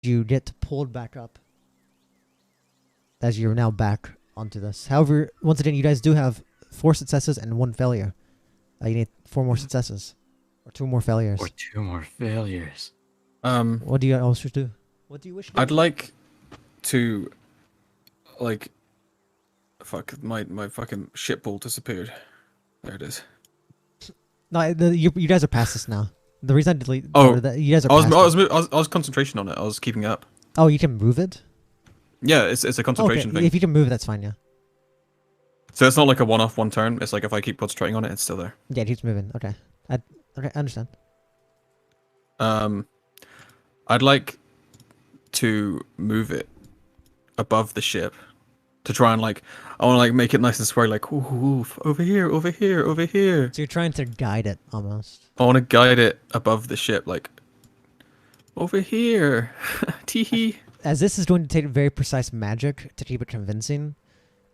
You get pulled back up as you're now back onto this. However, once again, you guys do have 4 successes and 1 failure. You need 4 more successes. Or 2 more failures. Or 2 more failures. What do you also do? What do you wish to do? I'd like to, like, fuck, my fucking shit ball disappeared. There it is. No, you guys are past this now. The reason I delete... you guys are I past it. was concentration on it. I was keeping it up. Oh, you can move it? Yeah, it's a concentration thing. If you can move, that's fine, yeah. So it's not like a one-off, one turn. It's like if I keep concentrating on it, it's still there. Yeah, it keeps moving. Okay. Okay, I understand. I'd like to move it above the ship to try and like, I want to like make it nice and square, like, ooh, over here, over here, over here. So you're trying to guide it almost. I want to guide it above the ship, like, over here. Teehee. As this is going to take very precise magic to keep it convincing,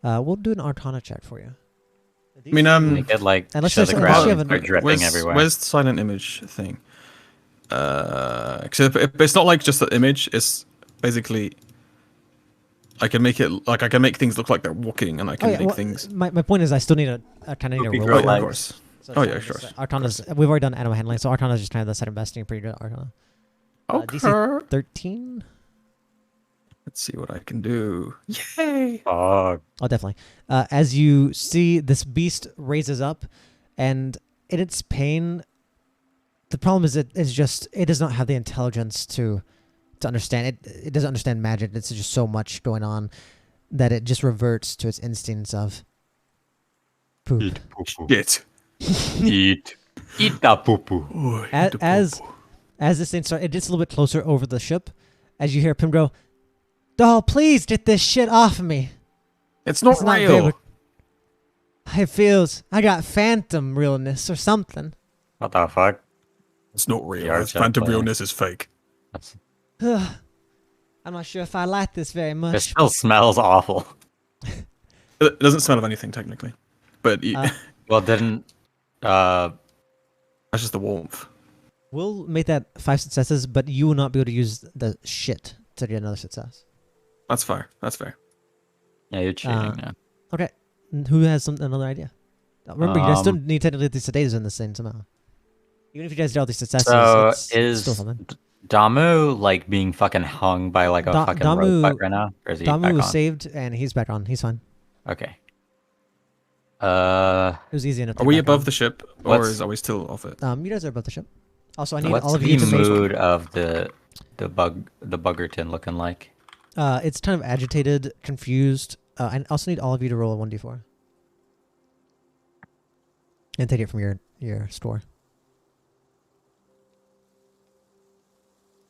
we'll do an Arcana check for you. I mean, Make it like Unless show the there's- ground unless you have and start dripping where's, everywhere. where's the silent image thing? 'Cause it's not like just an image. It's basically I can make it like I can make things look like they're walking, and I can make things. My point is, I still need I kind of need a roll. Oh, yeah, of course. So Oh it's yeah, kinda sure. just, Arcana's. We've already done animal handling, so Arcana's just kind of the second best thing. Pretty good Arcana. Okay. DC 13. Let's see what I can do. Yay! Oh, Oh, definitely. As you see, this beast raises up, and in its pain, the problem is it does not have the intelligence to understand it. It doesn't understand magic. It's just so much going on that it just reverts to its instincts of poop. eat poo-poo. Shit. Eat that poo-poo. As this thing starts, it gets a little bit closer over the ship, as you hear Pim go, "Oh, please get this shit off of me. It's not very real. It feels I got phantom realness or something." What the fuck? It's not real. Yeah, It's phantom exactly. realness is fake. That's, I'm not sure if I like this very it much. still smells awful. It doesn't smell of anything technically, but Well, didn't that's just the warmth. We'll make that 5 successes, but you will not be able to use the shit to get another success. That's fair. That's fair. yeah, you're cheating now. Okay, who has another idea? Remember, you guys still need to get these potatoes in this thing somehow. Even if you guys get all these successes, So it's is still something. Damu like being fucking hung by like a fucking Damu- robot right now? Or is he Damu back was on? saved, and he's back on. He's fine. Okay. It was easy enough. To Are we back above on. the ship, or What's- are we still off it? You guys are above the ship. Also, I need What's all of you the to make. mood of the buggerton looking like? It's kind of agitated, confused. I also need all of you to roll a 1d4. And take it from your store.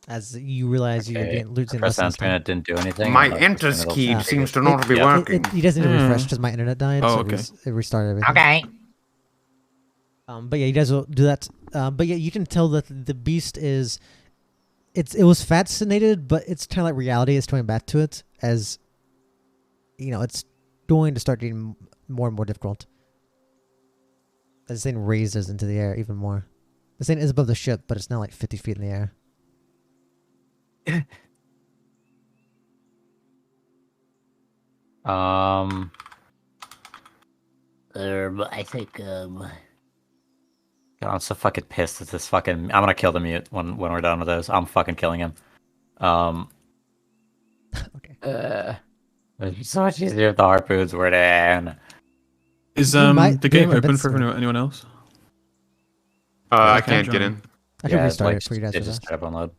As you realize you're losing Press lessons. enter and it didn't do anything. My I'm like, enter just gonna scheme go- seems to not be Yeah. working. You guys need to refresh because my internet died. Oh, so okay. it restarted everything. Okay. But yeah, you guys will do that. But yeah, you can tell that the beast is. It was fascinated, but it's kind of like reality is coming back to it as. It's going to start getting more and more difficult. As this thing raises into the air even more. This thing is above the ship, but it's now like 50 feet in the air. I think God, I'm so fucking pissed at this fucking. I'm gonna kill the mute when we're done with those. I'm fucking killing him. Okay. It's so much easier if the harpoons were down. Is might the be game able to open convince for me. anyone else? I I can't can't get join. in. I can Yeah, restart like, it for you guys. it real just fast. straight up unload.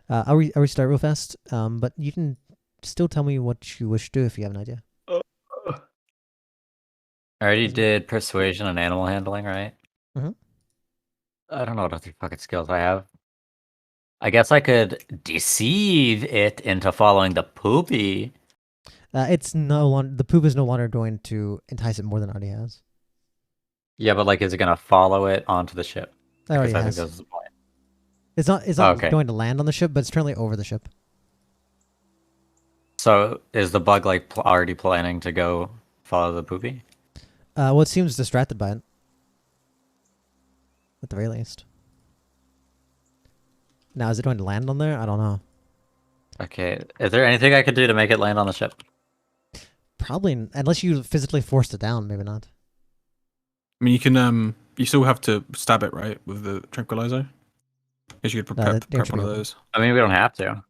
I'll restart real fast. But you can still tell me what you wish to do if you have an idea. I already did persuasion and animal handling, right? Mhm. I don't know what other fucking skills I have. I guess I could deceive it into following the poopy. It's no longer the poop is no longer going to entice it more than it already has. Yeah, but like, is it gonna follow it onto the ship? It already Because I has. think that's the point. It's not Okay. going to land on the ship, but it's currently over the ship. So is the bug like already planning to go follow the poopy? Well, it seems distracted by it. At the very least. Now, is it going to land on there? I don't know. Okay. Is there anything I could do to make it land on the ship? Probably, unless you physically forced it down, maybe not. I mean, you can you still have to stab it, right, with the tranquilizer. Because you could prep one of tranquilizer. those. I mean, we don't have to.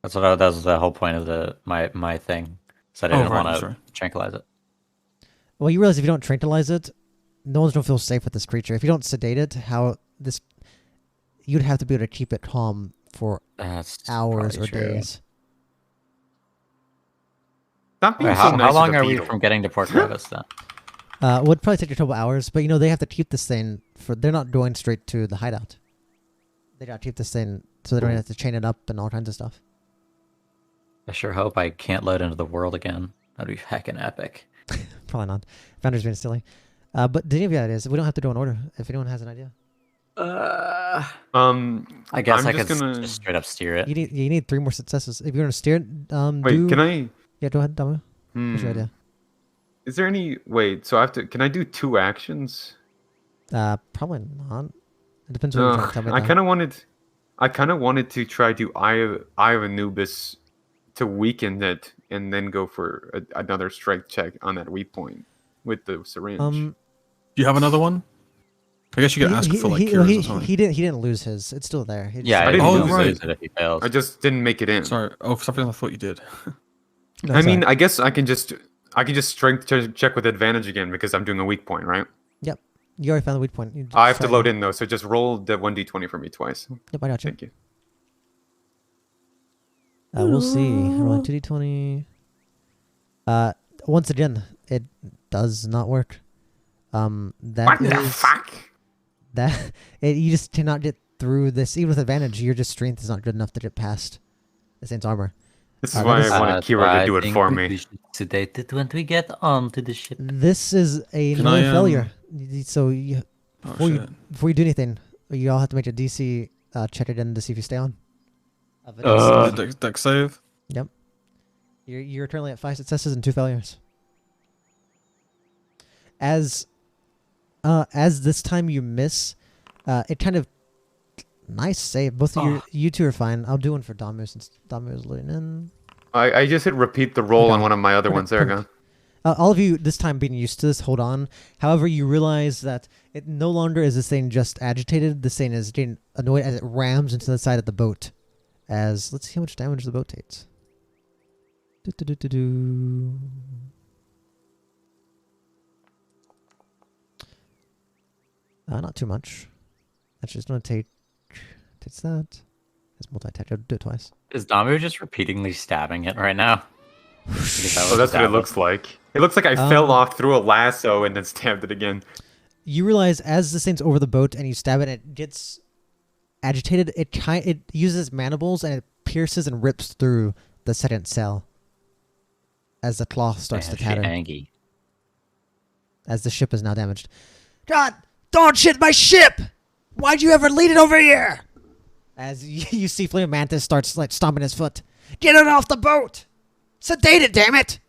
That was the whole point of my thing. So I didn't want to tranquilize it. Well, you realize if you don't tranquilize it, no one's gonna feel safe with this creature. If you don't sedate it, you'd have to be able to keep it calm for hours or days. Stop being Wait, so how nice long with are the we Beetle. from getting to Port Crevice then? Would probably take a couple hours, but they have to keep this thing they're not going straight to the hideout. They gotta keep this thing so they don't have to chain it up and all kinds of stuff. I sure hope I can't load into the world again. That'd be heckin' epic. Probably not. Founder's being silly. But do any of you ideas? We don't have to do an order if anyone has an idea. I guess I'm I just could gonna... just straight up steer it. You need 3 more successes. If you're gonna steer it, Wait, can I... Yeah, go ahead, Damu. What's your idea? Is there any... Wait, so I have to... Can I do 2 actions? Probably not. It depends what you're trying to tell me. I kind of wanted to try to Eye of Anubis to weaken it and then go for another strength check on that weak point with the syringe. Do you have another one? I guess you could ask for cures or something. He didn't lose his. It's still there. Yeah, I didn't lose it if he fails. I just didn't make it in. Sorry. Oh, for something I thought you did. No, I mean, I guess I can just strength check with advantage again because I'm doing a weak point, right? Yep. You already found the weak point. I have to load in though, so just roll the 1d20 for me twice. Yep, I got you. Thank you. We'll see. Rolling 2d20. Once again, it does not work. What the fuck? You just cannot get through this. Even with advantage, your just strength is not good enough to get past this thing's armor. This is why I wanted Kira to do it for me. We should sedate it when we get onto the ship. This is another failure. So before you do anything, you all have to make a DC check again to see if you stay on. Dex save. Yep. You're currently at 5 successes and 2 failures. As this time you miss, it kind of nice save. Both of you two are fine. I'll do one for Damu since Damu is loading in. I just hit repeat the roll on one of my other ones. There we go. All of you this time being used to this, hold on. However, you realize that it no longer is this thing just agitated. This thing is getting annoyed as it rams into the side of the boat. Let's see how much damage the boat takes. Not too much. That's just gonna take. Takes that. It's multi-attack. I'll do it twice. Is Damu just repeatedly stabbing it right now? Oh, that's what it looks like. It looks like I fell off, threw a lasso, and then stabbed it again. You realize as this thing's over the boat and you stab it, it gets agitated. It uses mandibles and it pierces and rips through the second cell as the cloth starts to tatter. Angry. As the ship is now damaged. God, don't shit my ship! Why'd you ever lead it over here? As you see Flame Mantis starts like stomping his foot. Get it off the boat! Sedate it, damn it!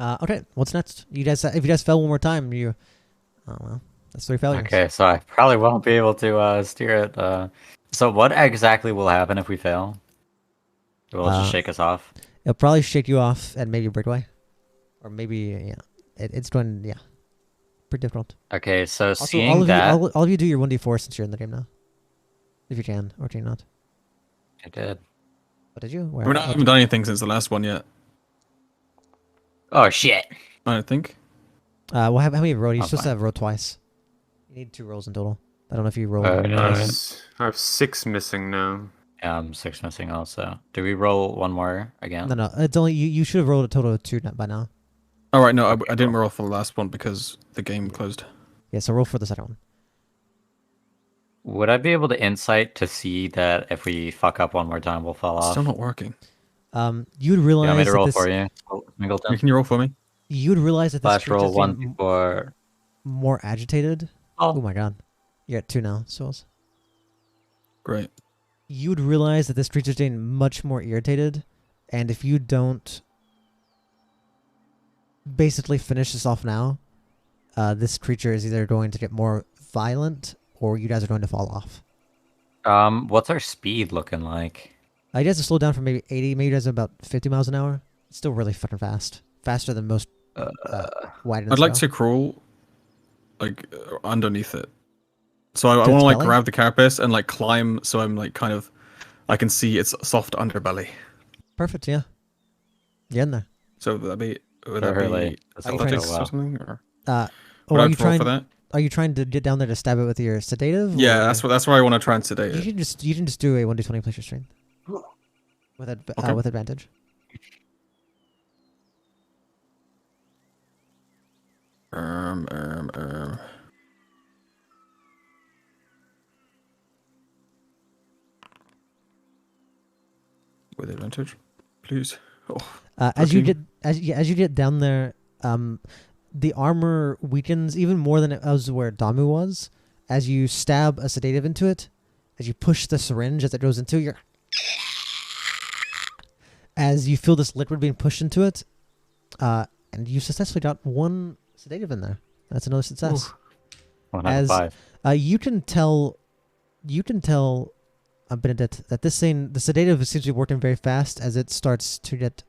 Okay, what's next? You guys, if you guys fell one more time, oh well, that's 3 failures. Okay, so I probably won't be able to steer it. So what exactly will happen if we fail? Will it just shake us off? It'll probably shake you off and maybe break away, or maybe it's going pretty difficult. Okay, so Also, seeing all of you do your 1d4 since you're in the game now, if you can, or can you not? I did. What did you? I haven't done anything since the last one yet. Oh shit! I don't think. Well, how many have you rolled? You're supposed to have rolled twice. You need 2 rolls in total. I don't know if you rolled. I have 6 missing now. Yeah, I'm 6 missing also. Do we roll one more again? No, it's only you should have rolled a total of 2 by now. All right, no, I didn't roll for the last one because the game closed. Yeah, so roll for the second one. Would I be able to insight to see that if we fuck up one more time, we'll fall off? Still not working. You'd realize. You want me to roll that for you, Mingleton? Can you roll for me? You'd realize that this Flash roll creature's 1 getting for. more agitated. Oh. Oh my god, you're at 2 now, souls. Great. You'd realize that this creature's getting much more irritated, and if you don't basically finish this off now, this creature is either going to get more violent or you guys are going to fall off. What's our speed looking like? You guys to slow down from maybe 80, maybe you guys are about 50 miles an hour. It's still really fucking fast. Faster than most wide and I'd like spell. to crawl, like underneath it. So I To want its to like belly? grab the carapace and like climb, so I'm like kind of, I can see its soft underbelly. Perfect, yeah. You're in there. So would that be Surely. That's Are you trying to athletics well. or something? Or Oh, would I are have you to roll trying? for that? Are you trying to get down there to stab it with your sedative? Yeah, or- that's where I want to try and sedate You it. can just do a 1d20 plus your strength Okay. with advantage. Um, um, um. With advantage, please. Oh, As you 13. get as you get down there, the armor weakens even more than it was where Damu was. As you stab a sedative into it, as you push the syringe as it goes into your, as you feel this liquid being pushed into it, and you successfully got one sedative in there. That's another success. 1 out of As 5. you can tell, Benedict, that the sedative seems to be working very fast as it starts to get,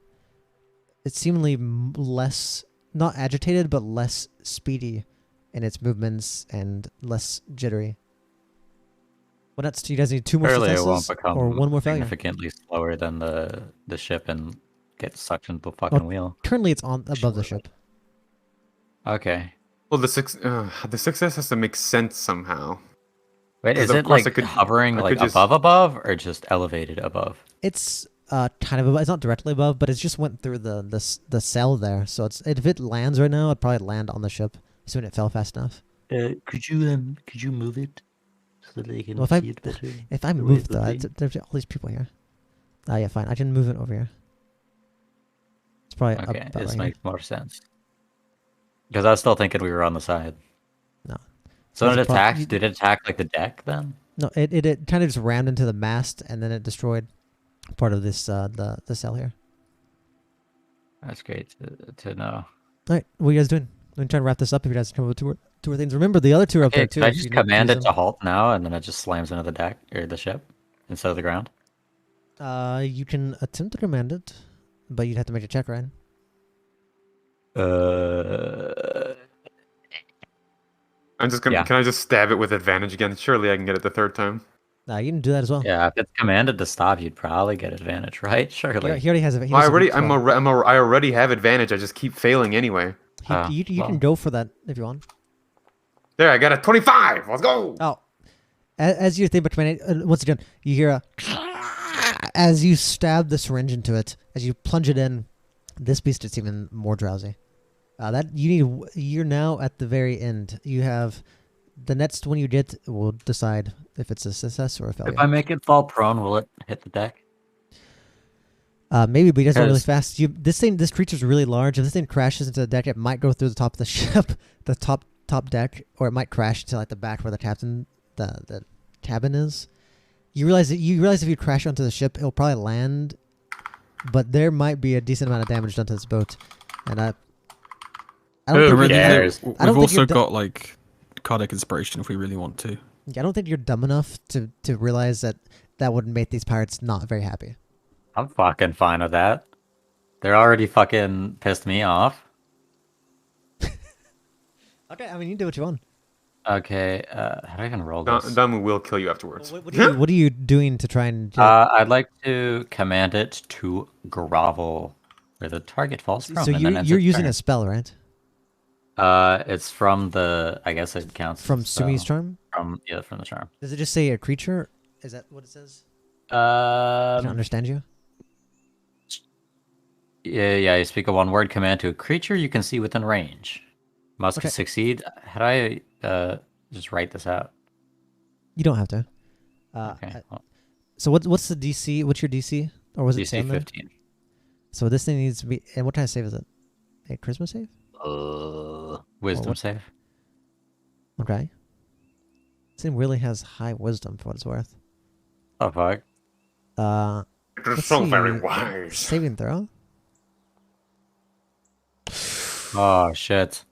it's seemingly less, not agitated, but less speedy in its movements and less jittery. What else? Do you guys need 2 more Surely it won't successes become or 1 more failure? significantly slower than the ship and get sucked into the Oh, fucking wheel. currently, it's on above the ship. Okay. Well, the success has to make sense somehow. Wait, 'Cause is of it course like I hovering like could just- above or just elevated above? It's kind of above. It's not directly above, but it just went through the cell there. So it's if it lands right now, it'd probably land on the ship. Assuming it fell fast enough. Could you move it so that they can Well, if I- see it better? If I The way move it's though, moving? there's all these people here. Yeah, fine. I can move it over here. It's probably Okay, about this right makes more sense. Because I was still thinking we were on the side. No. So when There's it a pro- attacked, you- did it attack like the deck then? here. No, it kind of just rammed into the mast and then it destroyed part of this the cell here. That's great to know. All right, what are you guys doing? I'm trying to wrap this up. If you guys come up with two more things, remember the other two are up Okay, there too. could I if just you need to command use it them. to halt now and then it just slams into the deck or the ship instead of the ground? You can attempt to command it, but you'd have to make a check, right? I'm just gonna. Yeah. Can I just stab it with advantage again? Surely I can get it the third time. You can do that as well. Yeah, if it's commanded to stop, you'd probably get advantage, right? Surely. He already has a. He Well, I does a already. weak spell. I already have advantage. I just keep failing anyway. You can well. go for that if you want. There, I got a 25. Let's go. Oh, as you think about commanding, once again, you hear a as you stab the syringe into it. As you plunge it in, this beast is even more drowsy. You're now at the very end. You have the next one you get will decide if it's a success or a failure. If I make it fall prone, will it hit the deck? Maybe, but he doesn't really Because- fast. This creature's really large. If this thing crashes into the deck, it might go through the top of the ship, the top deck, or it might crash into like the back where the cabin is. You realize if you crash onto the ship, it'll probably land, but there might be a decent amount of damage done to this boat, and I don't Who think really- I don't- cares? I don't We've think also you're got like cardiac inspiration if we really want to. I don't think you're dumb enough to realize that would make these pirates not very happy. I'm fucking fine with that. They're already fucking pissed me off. Okay, I mean you do what you want. Okay, how do I even roll this? Damu will kill you afterwards. What are you doing to try and? I'd like to command it to grovel where the target falls from. So and then ends you're its using turn. a spell, right? It's from the. I guess it counts From as a spell. Sumi's charm. From the charm. Does it just say a creature? Is that what it says? I don't understand you. Yeah. You speak a one-word command to a creature you can see within range. Must Okay. succeed. How do I just write this out? You don't have to. Okay. Well, So what's the DC? What's your DC? Or was it DC down there? 15. So this thing needs to be. And what kind of save is it? A charisma save? Wisdom what- save. Okay. This thing really has high wisdom for what it's worth. Oh fuck. You're Let's so very see. wise. Saving throw. Oh shit.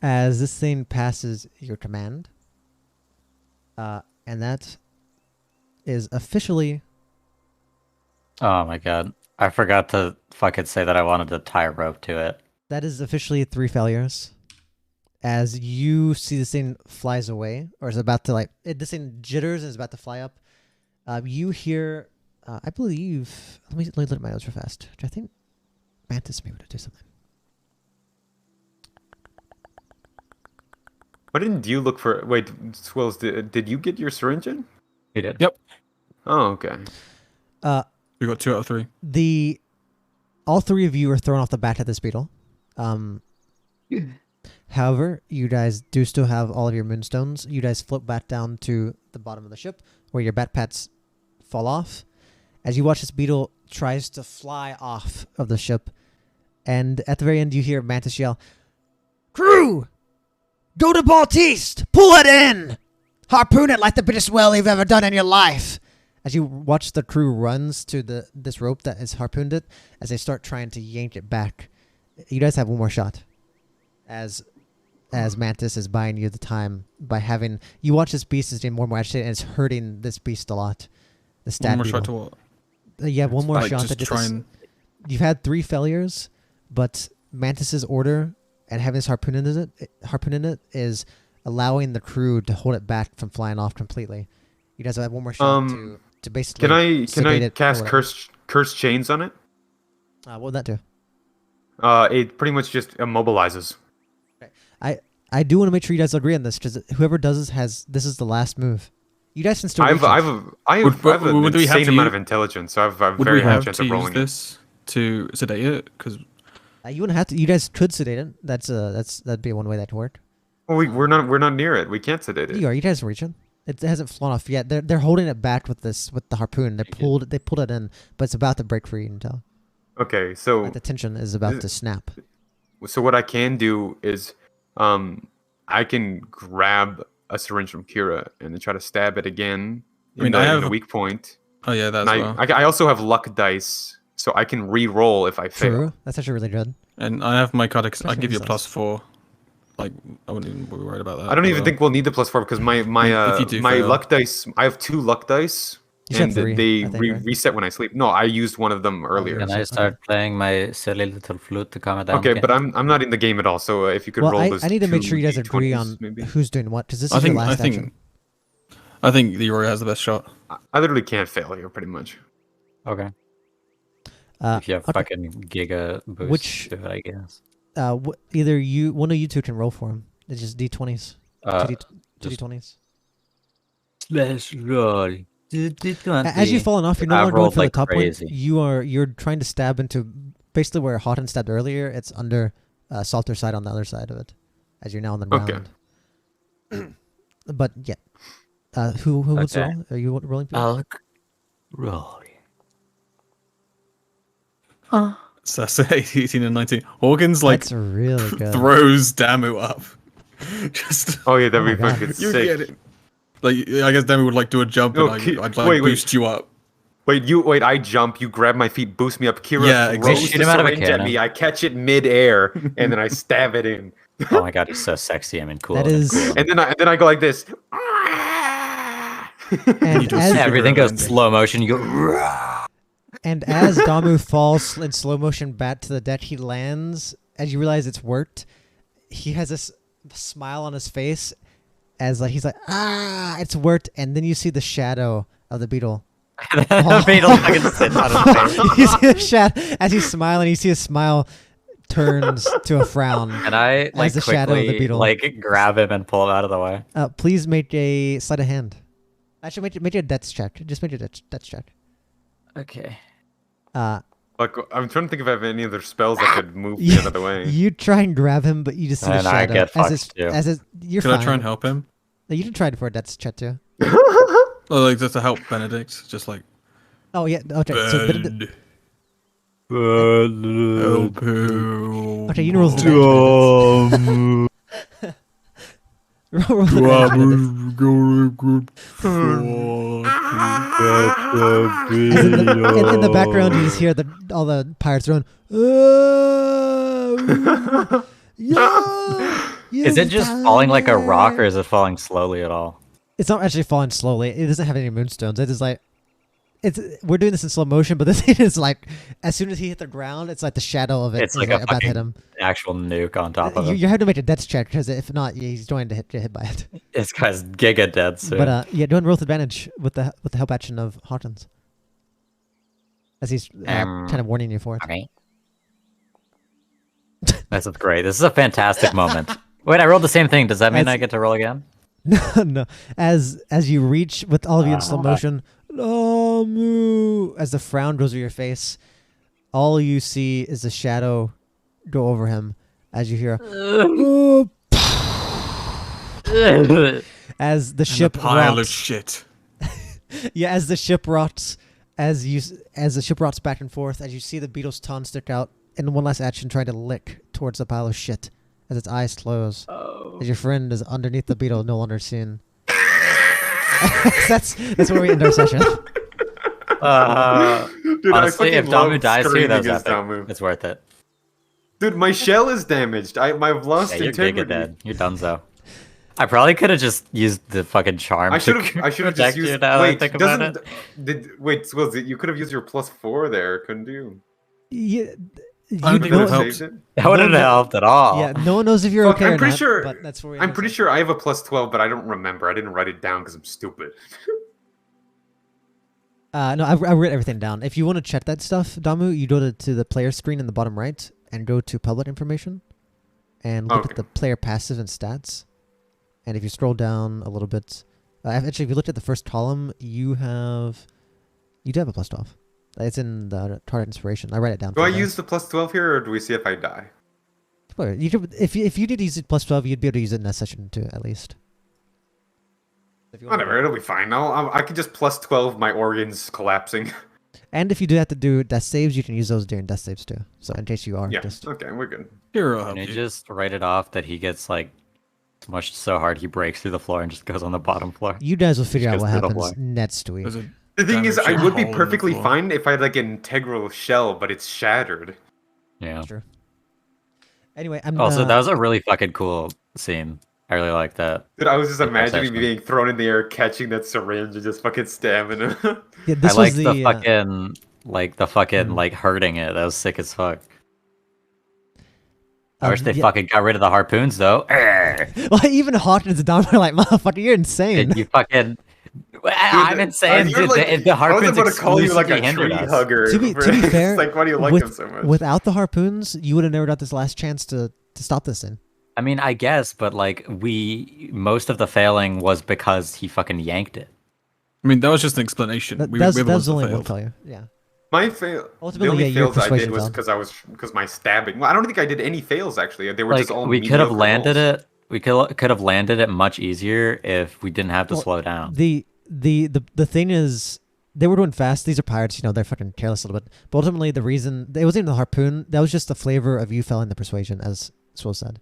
As this thing passes your command, And that is officially... Oh my god. I forgot to fucking say that I wanted to tie a rope to it. That is officially 3 failures. As you see this thing flies away, or is about to this thing jitters and is about to fly up. You hear, I believe, let me look at my notes real fast. I think Mantis may want to do something. Why didn't you look for? Wait, Swills, did you get your syringe in? He did. Yep. Oh, okay. We got 2 out of 3. All 3 of you are thrown off the bat at this beetle. However, you guys do still have all of your moonstones. You guys float back down to the bottom of the ship where your bat pats fall off. As you watch this beetle tries to fly off of the ship, and at the very end you hear Mantis yell, "Crew! Go to Baltiste! Pull it in! Harpoon it like the biggest whale you've ever done in your life!" As you watch the crew runs to this rope that has harpooned it, as they start trying to yank it back. You guys have one more shot. As Mantis is buying you the time by having... You watch this beast is getting more and more agitated, and it's hurting this beast a lot. The stab One more beetle. shot to what? You have one more Like, shot. just That try and... You've had 3 failures, but Mantis's order and having this harpoon in it is allowing the crew to hold it back from flying off completely. You guys have one more shot to basically. Can I it cast or whatever. curse chains on it? What would that do? It pretty much just immobilizes. I do want to make sure you guys agree on this because whoever does this is the last move. You guys can still. I have an Would we have insane to amount use- of intelligence, so I have a Would very we high have chance to of use rolling it. this to sedate it? Because You wouldn't have to. You guys could sedate it. That'd be one way that could work. Well, we're not near it. We can't sedate it. You are. You guys are reaching. It hasn't flown off yet. They're holding it back with the harpoon. They pulled it in, but it's about to break free. You can tell. Okay, so Like the tension is about to snap. So what I can do is, I can grab a syringe from Kira and then try to stab it again. I mean, in I the have- weak point. oh yeah, that's And well. I also have luck dice, so I can re-roll if I fail. True. That's actually really good. And I have my card. I Especially give you a instance. +4. Like I wouldn't even be worried about that. I don't even think we'll need the +4 because my If you do my fail. luck dice. I have 2 luck dice, You said and 3, they I think, right? reset when I sleep. No, I used one of them earlier. Can I start playing my silly little flute to calm it down? Okay, again? but I'm not in the game at all. So if you could Well, roll I those, need to make 2 sure you guys D20s agree on maybe. who's doing what because this I is think your last I think action. I think the Rory has the best shot. I literally can't fail here, pretty much. Okay. Uh, If you have okay. fucking giga boost Which- to it, I guess. Either one of you two can roll for him. It's just d20s. Two just- d20s. Let's roll. As you've fallen off, you're no I've longer going rolled for the like top crazy. one. You're trying to stab into basically where Houghton stabbed earlier. It's under Salter's side on the other side of it, as you're now on the ground. Okay. But yeah, who wants to Okay. roll? Are you rolling? Peter? I'll roll. So that's 18 and 19. Hawkins like That's really good. throws Damu up. Just Oh yeah, that'd Oh be my God. fucking you sick. get it. Like I guess Damu would like do a jump and Okay, I'd like wait. boost you up. Wait, I jump, you grab my feet, boost me up. Kira Yeah, throws exactly. Shoot the him out of a syringe at cannon. me. I catch it mid-air, and then I stab it in. Oh my god, he's so sexy. I mean, cool. That and is- cool. And then I go like this. And You do a as, super Everything goes landing. slow motion. You go. "Rah." and as Damu falls in slow motion back to the deck, he lands. As you realize it's worked, he has this smile on his face, as like he's like, "Ah, it's worked." And then you see the shadow of the beetle. The beetle fucking sits on his face. You see the shadow as he's smiling. You see his smile turns to a frown. And I like the shadow of the quickly beetle. like grab him and pull him out of the way. Please make a sleight of hand. Actually, make a dex check. Just make a dex check. Okay. Like, I'm trying to think if I have any other spells that could move me Yeah, out of the way. You try and grab him, but you just see the And I shadow. get as it's, fucked, too. as it's, you're Can fine. I try and help him? You can try it for a dex check too. Or like just to help Benedict, just like Oh yeah. Okay. So Ben, help him. okay, you can roll the damage. Roll the damage. In the background, you just hear all the pirates going. Is it just falling like a rock, or is it falling slowly at all? It's not actually falling slowly. It doesn't have any moonstones. It is like, we're doing this in slow motion, but this thing is like, as soon as he hit the ground, it's like the shadow of it It's is like like a about to hit fucking him. actual nuke on top of You, him. you have to make a death check because if not, he's going to get hit by it. This guy's giga dead soon. But yeah, do an roll with advantage with the help action of Hawkins, as he's kind of warning you for it. Okay. This is great. This is a fantastic moment. Wait, I rolled the same thing. Does that mean As- I get to roll again? No, no. As you reach with all of you in slow motion, Lamu, as the frown goes over your face, all you see is a shadow go over him as you hear as the And ship a pile of rocks. shit. Yeah, as the ship rots, as the ship rots back and forth, as you see the beetle's tongue stick out in one last action, trying to lick towards the pile of shit, as its eyes close, as your friend is underneath the beetle, no longer seen. that's where we end our session. Dude, Honestly, if fucking love Damu dies here, screaming that's as epic. Damu. It's worth it. Dude, my shell is damaged. I've lost Yeah, you're integrity. giga dead. You're donezo. I probably could have just used the fucking charm. I should have just protect you used. now that I Wait, think about doesn't it. wait? Was it you could have used your +4 there, couldn't you? Yeah, I don't you think it know- would've helped. Saved it? That wouldn't No, have helped at all. Yeah, no one knows if you're Fuck, okay I'm or pretty not, sure. but that's where we I'm end our pretty session. sure I have a +12, but I don't remember. I didn't write it down because I'm stupid. No, I wrote everything down. If you want to check that stuff, Damu, you go to the player screen in the bottom right and go to public information and look Okay. at the player passive and stats. And if you scroll down a little bit, actually, if you looked at the first column, you do have a +12. It's in the target inspiration. I write it down. Do for I you guys. use the +12 here, or do we see if I die? Well, you could, if you did use it +12, you'd be able to use it in that session too, at least. If you wanna Whatever, it'll be fine. I could just +12 my organs collapsing. And if you do have to do death saves, you can use those during death saves too. So in case you are Yeah. just Okay, we're good. Here, I'll Can help you you. just write it off that he gets like smushed so hard he breaks through the floor and just goes on the bottom floor? you guys will figure out goes what through the happens floor. next week. There's a The thing is, I damaged would be hole in the perfectly floor. fine if I had like an integral shell, but it's shattered. Yeah. True. Anyway, I'm Also, that was a really fucking cool scene. I really like that. Dude, I was just Good imagining session. being thrown in the air, catching that syringe, and just fucking stabbing him. yeah, this I like was the fucking Mhm. like hurting it. That was sick as fuck. I um, wish they yeah. fucking got rid of the harpoons though. Arrgh. Well, even Hawkins and Dom are like, motherfucker, you're insane. You fucking. I'm insane. You're Dude, like- the I was harpoons about to call you like a exclusively tree hindered us. hugger. To be It's fair, like, why do you like him so much? Without the harpoons, you would have never got this last chance to stop this thing. I mean, I guess, but like most of the failing was because he fucking yanked it. I mean, that was just an explanation. That, we that's were the ones the that only one failed. failure. Yeah. My fail. Ultimately, The only yeah, your fails I did persuasion was failed. because my stabbing. Well, I don't think I did any fails actually. They were Like just all. we could have mediocre landed rolls. it. We could have landed it much easier if we didn't have to Well, slow down. The thing is, they were doing fast. These are pirates, they're fucking careless a little bit. But ultimately, the reason it wasn't even the harpoon. That was just the flavor of you failing the persuasion, as Swole said.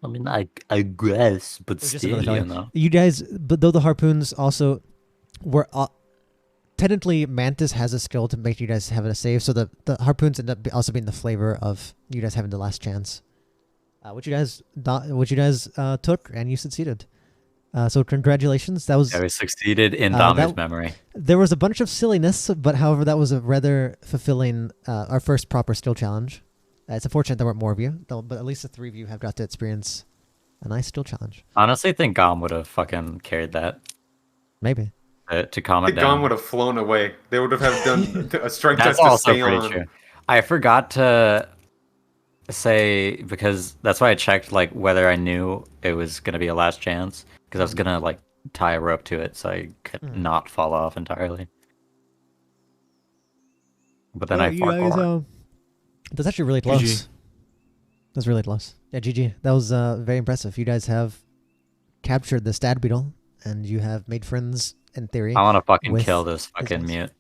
I mean, I guess, but It was just still, another failure. you know. You guys, but though the harpoons also were technically Mantis has a skill to make you guys have a save, so the harpoons end up also being the flavor of you guys having the last chance, which you guys took and you succeeded. So congratulations. That was Yeah, we succeeded in that- Damu's memory. there was a bunch of silliness, but however that was a rather fulfilling our first proper skill challenge. It's unfortunate there weren't more of you, though, but at least the three of you have got to experience a nice skill challenge. Honestly, I think Gom would have fucking carried that Maybe. to calm I it think Gon down. would have flown away. They would have done a strength That's test to also stay pretty on. true. I forgot to say, because that's why I checked like whether I knew it was gonna be a last chance, because I was gonna like tie a rope to it so I could not fall off entirely. But then I you guys, forgot. that's actually really close. GG. That's really close. Yeah, GG. That was very impressive. You guys have captured the Stad Beetle, and you have made friends in theory. I want to fucking with kill this fucking guys. mute.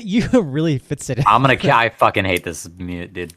You really fixated. I'm gonna. I fucking hate this mute, dude.